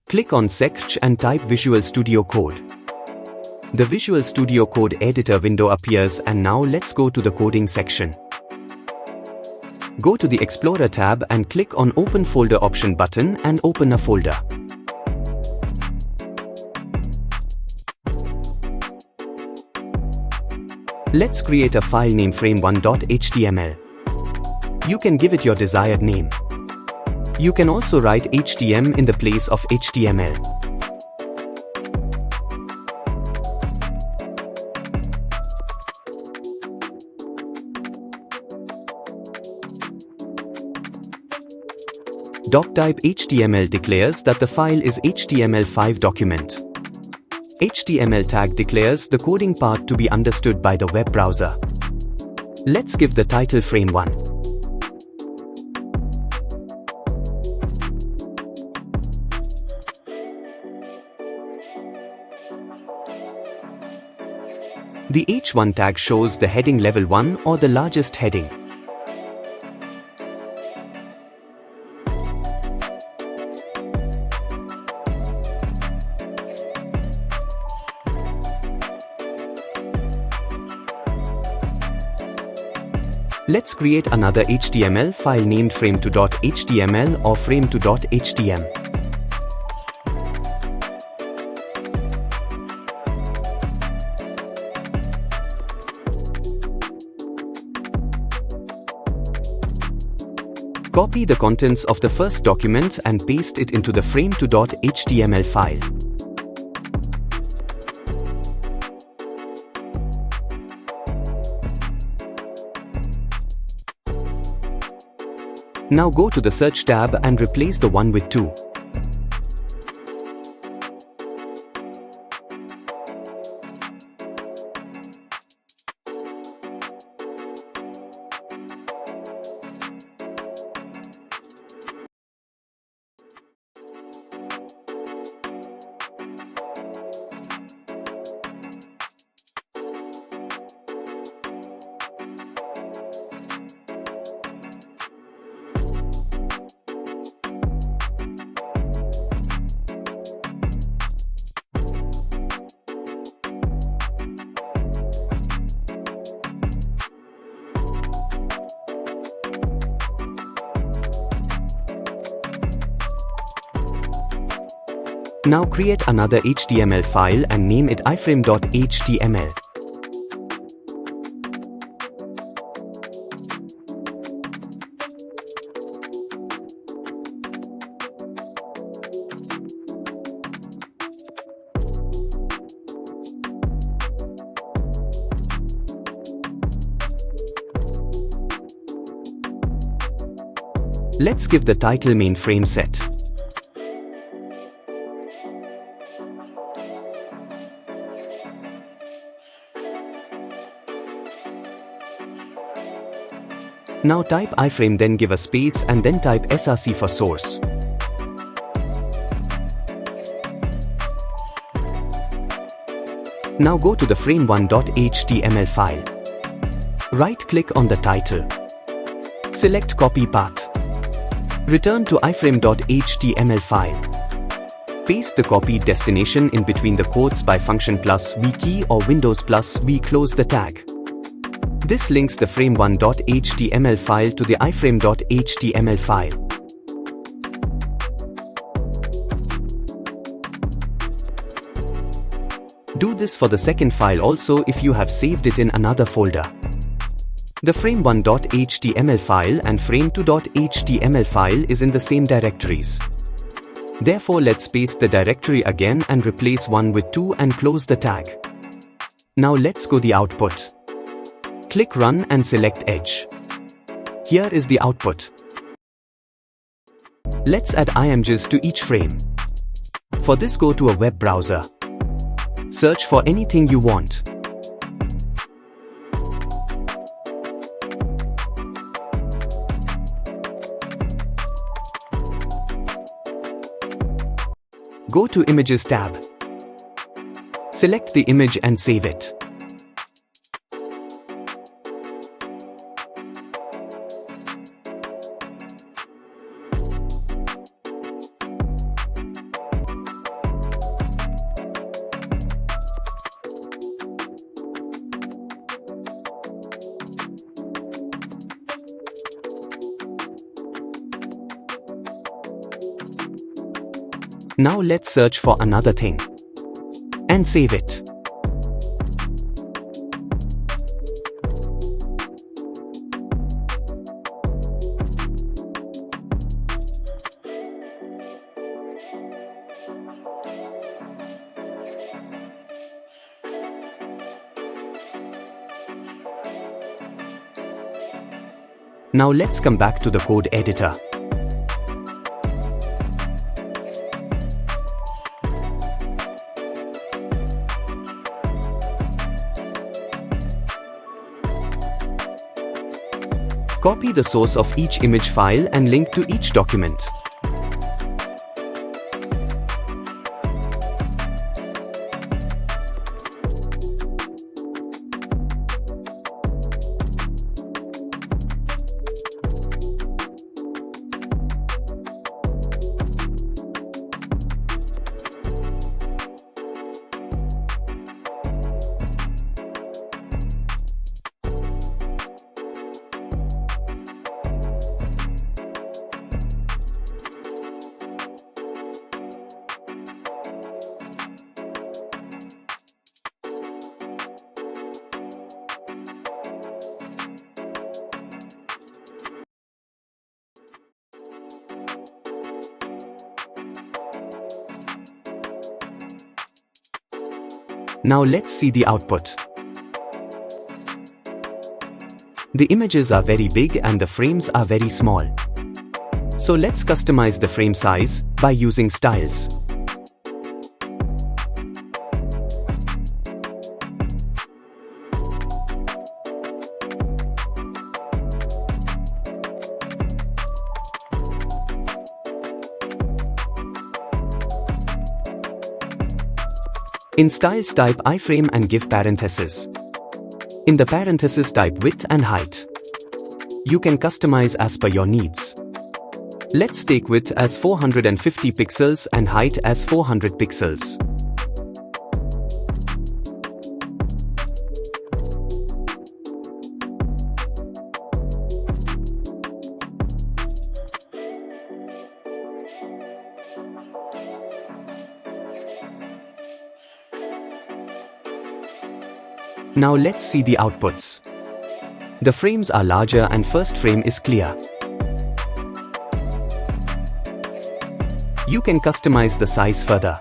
Click on Search and type Visual Studio Code. The Visual Studio Code editor window appears, and now let's go to the coding section. Go to the Explorer tab and click on Open Folder option button and open a folder. Let's create a file named frame1.html. You can give it your desired name. You can also write HTML in the place of HTML. Doctype HTML declares that the file is HTML5 document. HTML tag declares the coding part to be understood by the web browser. Let's give the title Frame1. The H1 tag shows the heading level 1 or the largest heading. Let's create another HTML file named frame2.html or frame2.htm. Copy the contents of the first document and paste it into the frame2.html file. Now go to the Search tab and replace the 1 with 2. Now create another HTML file and name it iframe.html. Let's give the title mainframe set. Now type iframe, then give a space and then type src for source. Now go to the frame1.html file. Right-click on the title. Select Copy Path. Return to iframe.html file. Paste the copied destination in between the quotes by function +v key or Windows +v close the tag. This links the frame1.html file to the iframe.html file. Do this for the second file also if you have saved it in another folder. The frame1.html file and frame2.html file is in the same directories. Therefore, let's paste the directory again and replace 1 with 2 and close the tag. Now let's go the output. Click Run and select Edge. Here is the output. Let's add images to each frame. For this, go to a web browser. Search for anything you want. Go to Images tab. Select the image and save it. Now let's search for another thing. And save it. Now let's come back to the code editor. Copy the source of each image file and link to each document. Now let's see the output. The images are very big and the frames are very small. So let's customize the frame size by using styles. In styles, type iframe and give parentheses. In the parentheses, type width and height. You can customize as per your needs. Let's take width as 450 pixels and height as 400 pixels. Now let's see the outputs. The frames are larger and first frame is clear. You can customize the size further.